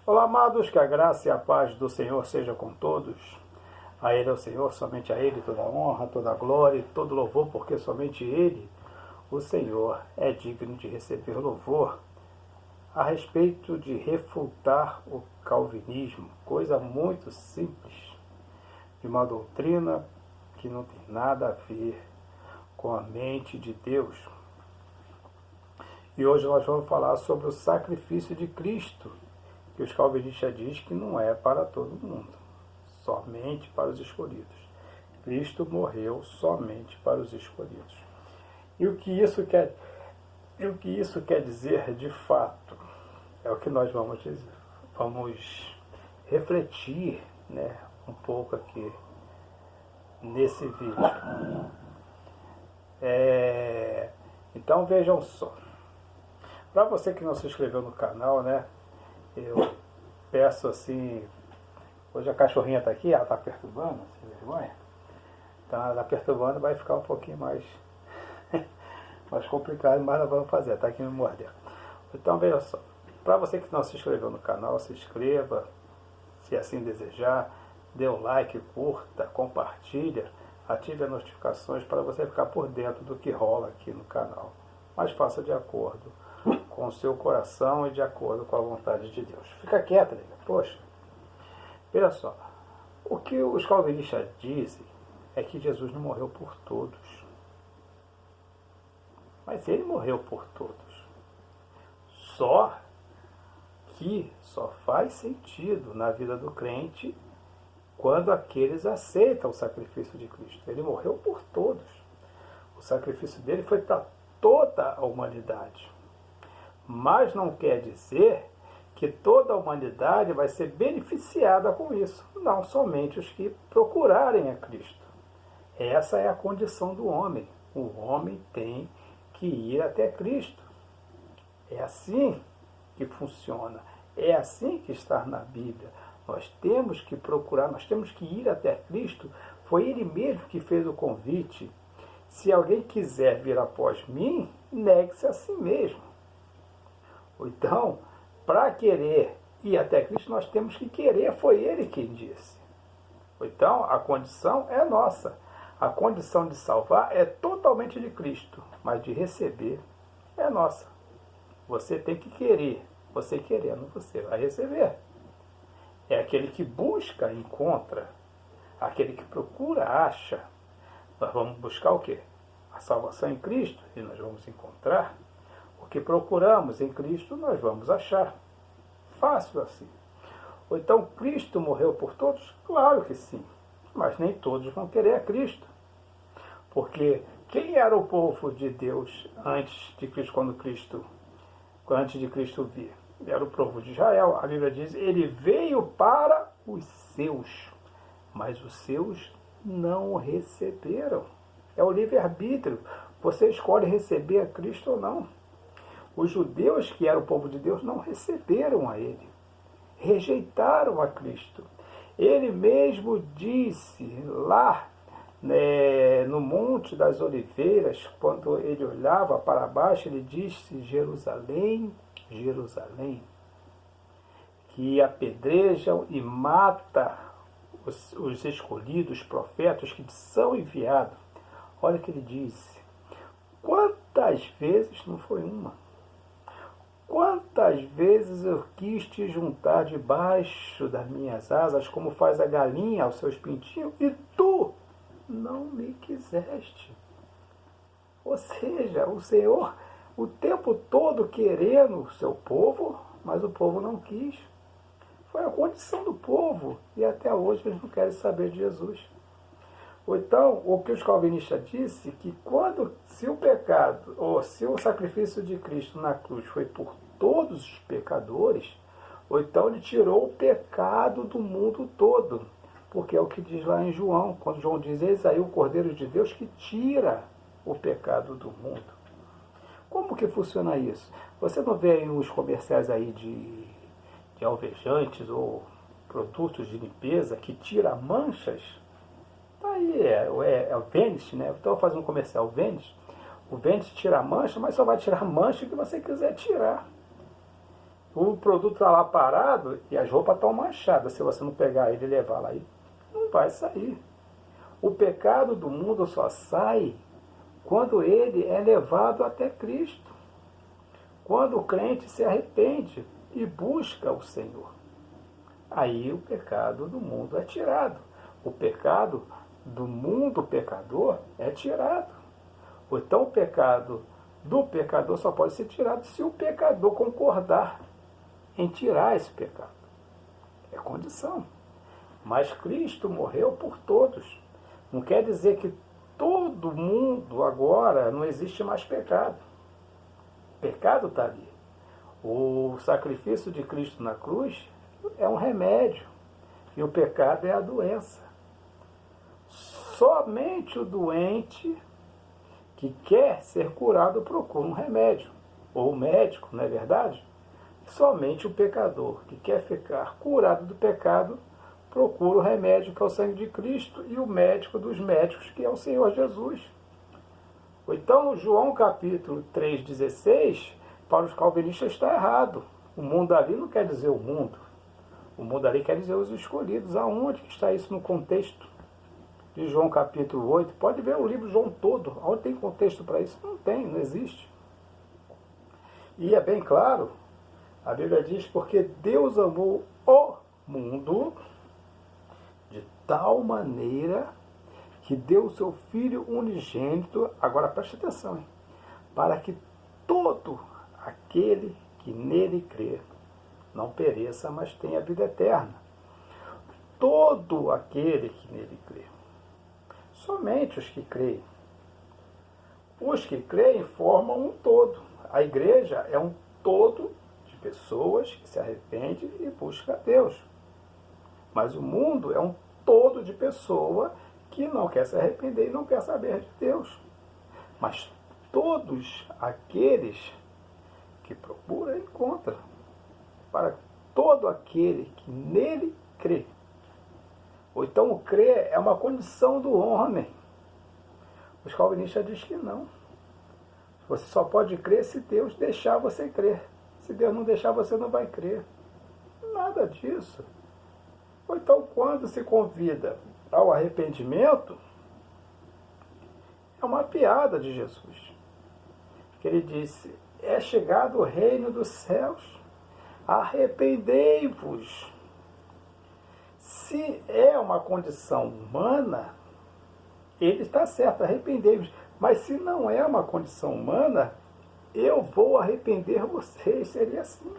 Olá, amados, que a graça e a paz do Senhor seja com todos. A Ele é o Senhor, somente a Ele toda a honra, toda a glória e todo louvor, porque somente Ele, o Senhor, é digno de receber louvor. A respeito de refutar o calvinismo, coisa muito simples, de uma doutrina que não tem nada a ver com a mente de Deus. E hoje nós vamos falar sobre o sacrifício de Cristo, que os calvinistas dizem que não é para todo mundo, somente para os escolhidos. Cristo morreu somente para os escolhidos. E o que isso quer dizer de fato? É o que nós vamos dizer. Vamos refletir, um pouco aqui nesse vídeo. Então vejam só. Para você que não se inscreveu no canal, eu peço assim. Hoje a cachorrinha está aqui, ela está perturbando, sem vergonha. Então ela está perturbando, vai ficar um pouquinho mais complicado, mas nós vamos fazer, está aqui me mordendo. Então veja só. Para você que não se inscreveu no canal, se inscreva, se assim desejar, dê um like, curta, compartilha, ative as notificações para você ficar por dentro do que rola aqui no canal. Mas faça de acordo com o seu coração e de acordo com a vontade de Deus. Fica quieta, nega. Poxa, veja só. O que os calvinistas dizem é que Jesus não morreu por todos. Mas ele morreu por todos. Só que só faz sentido na vida do crente quando aqueles aceitam o sacrifício de Cristo. Ele morreu por todos. O sacrifício dele foi para toda a humanidade. Mas não quer dizer que toda a humanidade vai ser beneficiada com isso. Não somente os que procurarem a Cristo. Essa é a condição do homem. O homem tem que ir até Cristo. É assim que funciona. É assim que está na Bíblia. Nós temos que procurar, nós temos que ir até Cristo. Foi Ele mesmo que fez o convite. Se alguém quiser vir após mim, negue-se a si mesmo. Então, para querer ir até Cristo, nós temos que querer. Foi Ele quem disse. Então, a condição é nossa. A condição de salvar é totalmente de Cristo, mas de receber é nossa. Você tem que querer. Você querendo, você vai receber. É aquele que busca, encontra. Aquele que procura, acha. Nós vamos buscar o quê? A salvação em Cristo, e nós vamos encontrar. O que procuramos em Cristo, nós vamos achar. Fácil assim. Ou então, Cristo morreu por todos? Claro que sim. Mas nem todos vão querer a Cristo. Porque quem era o povo de Deus antes de Cristo, antes de Cristo vir? Era o povo de Israel. A Bíblia diz, ele veio para os seus, mas os seus não o receberam. É o livre-arbítrio. Você escolhe receber a Cristo ou não. Os judeus, que eram o povo de Deus, não receberam a ele. Rejeitaram a Cristo. Ele mesmo disse lá, no Monte das Oliveiras, quando ele olhava para baixo, ele disse, Jerusalém, Jerusalém, que apedrejam e mata os escolhidos, profetas que são enviados. Olha o que ele disse. Quantas vezes, não foi uma, quantas vezes eu quis te juntar debaixo das minhas asas, como faz a galinha aos seus pintinhos, e tu não me quiseste. Ou seja, o Senhor o tempo todo querendo o seu povo, mas o povo não quis. Foi a condição do povo, e até hoje eles não querem saber de Jesus. Ou então, o que os calvinistas dizem, que se o pecado, ou se o sacrifício de Cristo na cruz foi por todos os pecadores, ou então ele tirou o pecado do mundo todo. Porque é o que diz lá em João, quando João diz, eis aí o Cordeiro de Deus que tira o pecado do mundo. Como que funciona isso? Você não vê aí uns comerciais aí de alvejantes ou produtos de limpeza que tira manchas? Tá aí, é o Vênus, né? Estou fazendo um comercial, o Vênus tira a mancha, mas só vai tirar a mancha que você quiser tirar. O produto está lá parado e as roupas estão manchadas. Se você não pegar ele e levar lá, não vai sair. O pecado do mundo só sai quando ele é levado até Cristo. Quando o crente se arrepende e busca o Senhor. Aí o pecado do mundo é tirado. O pecado do mundo pecador é tirado. Então o pecado do pecador só pode ser tirado se o pecador concordar em tirar esse pecado. É condição. Mas Cristo morreu por todos. Não quer dizer que todo mundo agora não existe mais pecado. O pecado está ali. O sacrifício de Cristo na cruz é um remédio. E o pecado é a doença. Somente o doente que quer ser curado procura um remédio. Ou o médico, não é verdade? Somente o pecador que quer ficar curado do pecado procura o remédio, que é o sangue de Cristo, e o médico dos médicos, que é o Senhor Jesus. Então, João capítulo 3,16, para os calvinistas está errado. O mundo ali não quer dizer o mundo. O mundo ali quer dizer os escolhidos. Aonde que está isso no contexto de João capítulo 8? Pode ver o livro João todo. Onde tem contexto para isso? Não tem, não existe. E é bem claro, a Bíblia diz, porque Deus amou o mundo de tal maneira que deu o seu Filho unigênito, agora preste atenção, hein? Para que todo aquele que nele crê não pereça, mas tenha vida eterna. Todo aquele que nele crê. Somente os que creem. Os que creem formam um todo. A igreja é um todo de pessoas que se arrependem e buscam a Deus. Mas o mundo é um todo de pessoa que não quer se arrepender e não quer saber de Deus. Mas todos aqueles que procuram, encontram. Para todo aquele que nele crê. Ou então o crer é uma condição do homem. Os calvinistas dizem que não. Você só pode crer se Deus deixar você crer. Se Deus não deixar, você não vai crer. Nada disso. Ou então, quando se convida ao arrependimento, é uma piada de Jesus. Que ele disse, é chegado o reino dos céus, arrependei-vos. Se é uma condição humana, ele está certo, arrependei-vos. Mas se não é uma condição humana, eu vou arrepender vocês. Seria assim.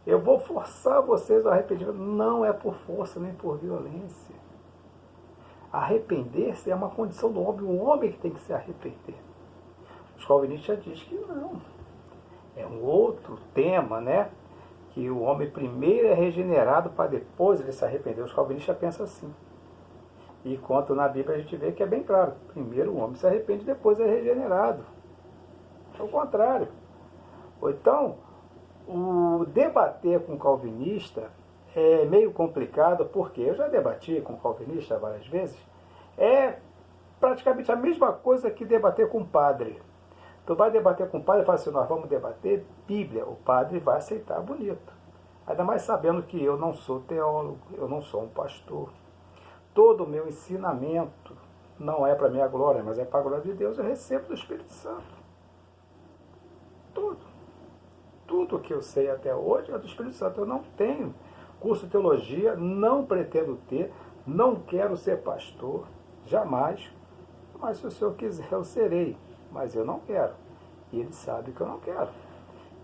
Eu vou forçar vocês ao arrependimento. Não é por força nem por violência. Arrepender-se é uma condição do homem. O homem que tem que se arrepender. Os calvinistas dizem que não. É um outro tema, né? Que o homem primeiro é regenerado para depois ele se arrepender. Os calvinistas pensam assim. E enquanto na Bíblia a gente vê que é bem claro. Primeiro o homem se arrepende, depois é regenerado. É o contrário. Ou então, o debater com o calvinista é meio complicado, porque eu já debati com o calvinista várias vezes. É praticamente a mesma coisa que debater com o padre. Tu vai debater com o padre e fala assim, nós vamos debater Bíblia. O padre vai aceitar bonito. Ainda mais sabendo que eu não sou teólogo, eu não sou um pastor. Todo o meu ensinamento não é para minha glória, mas é para a glória de Deus. Eu recebo do Espírito Santo. Tudo. Tudo que eu sei até hoje é do Espírito Santo. Eu não tenho curso de teologia, não pretendo ter, não quero ser pastor, jamais. Mas se o Senhor quiser, eu serei. Mas eu não quero. E ele sabe que eu não quero.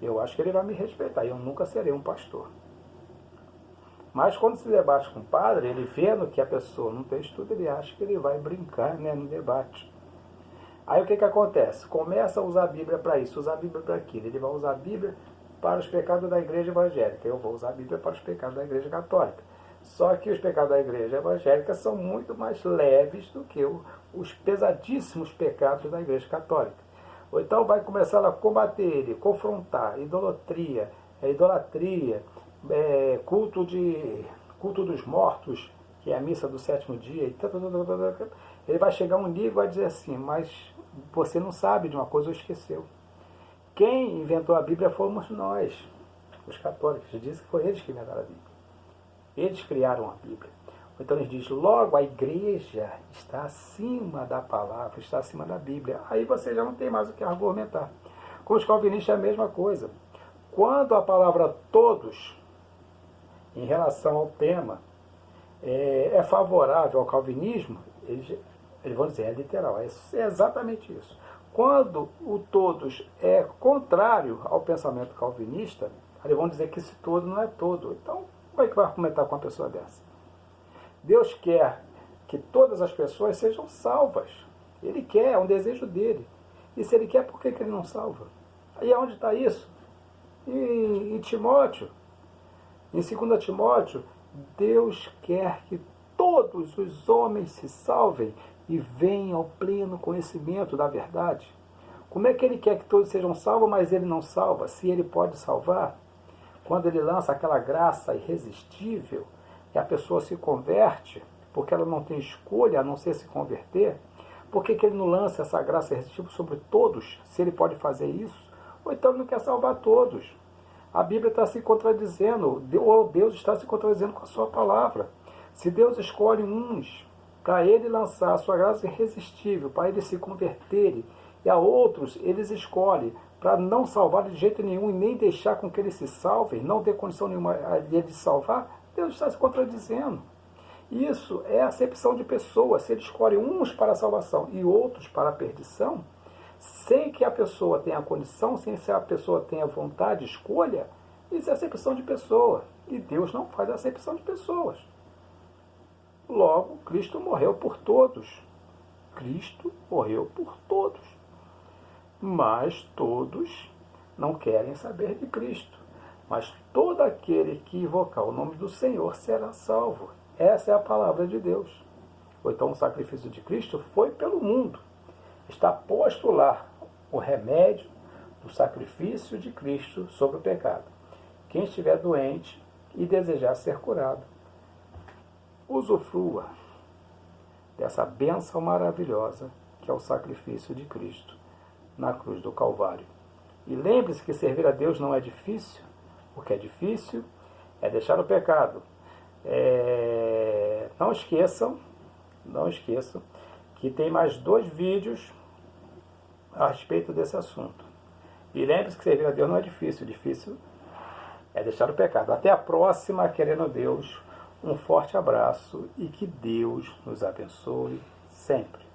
Eu acho que ele vai me respeitar. E eu nunca serei um pastor. Mas quando se debate com o padre, ele vendo que a pessoa não tem estudo, ele acha que ele vai brincar, né, no debate. Aí o que acontece? Começa a usar a Bíblia para isso, usar a Bíblia para aquilo. Ele vai usar a Bíblia para os pecados da igreja evangélica. Eu vou usar a Bíblia para os pecados da igreja católica. Só que os pecados da igreja evangélica são muito mais leves do que os pesadíssimos pecados da igreja católica. Ou então vai começar a combater ele, confrontar, idolatria, culto dos mortos, que é a missa do sétimo dia, ele vai chegar a um nível e vai dizer assim, mas você não sabe de uma coisa ou esqueceu. Quem inventou a Bíblia fomos nós. os católicos, dizem que foi eles que inventaram a Bíblia. Eles criaram a Bíblia. Então eles dizem, logo a igreja está acima da palavra, está acima da Bíblia. Aí você já não tem mais o que argumentar. Com os calvinistas é a mesma coisa. Quando a palavra todos, em relação ao tema, é favorável ao calvinismo, eles vão dizer, é literal, é exatamente isso. Quando o todos é contrário ao pensamento calvinista, eles vão dizer que esse todo não é todo. Então, como é que vai argumentar com uma pessoa dessa? Deus quer que todas as pessoas sejam salvas. Ele quer, é um desejo dele. E se ele quer, por que ele não salva? Aí onde está isso? Em Timóteo. Em 2 Timóteo, Deus quer que todos os homens se salvem e venham ao pleno conhecimento da verdade. Como é que ele quer que todos sejam salvos, mas ele não salva? Se ele pode salvar, quando ele lança aquela graça irresistível, e a pessoa se converte, porque ela não tem escolha a não ser se converter, por que ele não lança essa graça irresistível sobre todos, se ele pode fazer isso? Ou então ele não quer salvar todos. A Bíblia está se contradizendo, ou Deus está se contradizendo com a sua palavra. Se Deus escolhe uns para ele lançar a sua graça irresistível, para eles se converterem, e a outros eles escolhem para não salvar de jeito nenhum e nem deixar com que eles se salvem, não ter condição nenhuma de eles salvar, Deus está se contradizendo. Isso é acepção de pessoas. Se ele escolhe uns para a salvação e outros para a perdição, sem que a pessoa tenha condição, sem que a pessoa tenha vontade, escolha, isso é acepção de pessoa. E Deus não faz acepção de pessoas. Logo, Cristo morreu por todos. Cristo morreu por todos. Mas todos não querem saber de Cristo. Mas todo aquele que invocar o nome do Senhor será salvo. Essa é a palavra de Deus. Ou então o sacrifício de Cristo foi pelo mundo. Está posto lá o remédio do sacrifício de Cristo sobre o pecado. Quem estiver doente e desejar ser curado, usufrua dessa bênção maravilhosa que é o sacrifício de Cristo na cruz do Calvário. E lembre-se que servir a Deus não é difícil. O que é difícil é deixar o pecado. Não esqueçam que tem mais 2 vídeos a respeito desse assunto. E lembre-se que servir a Deus não é difícil. Difícil é deixar o pecado. Até a próxima, querendo Deus. Um forte abraço e que Deus nos abençoe sempre.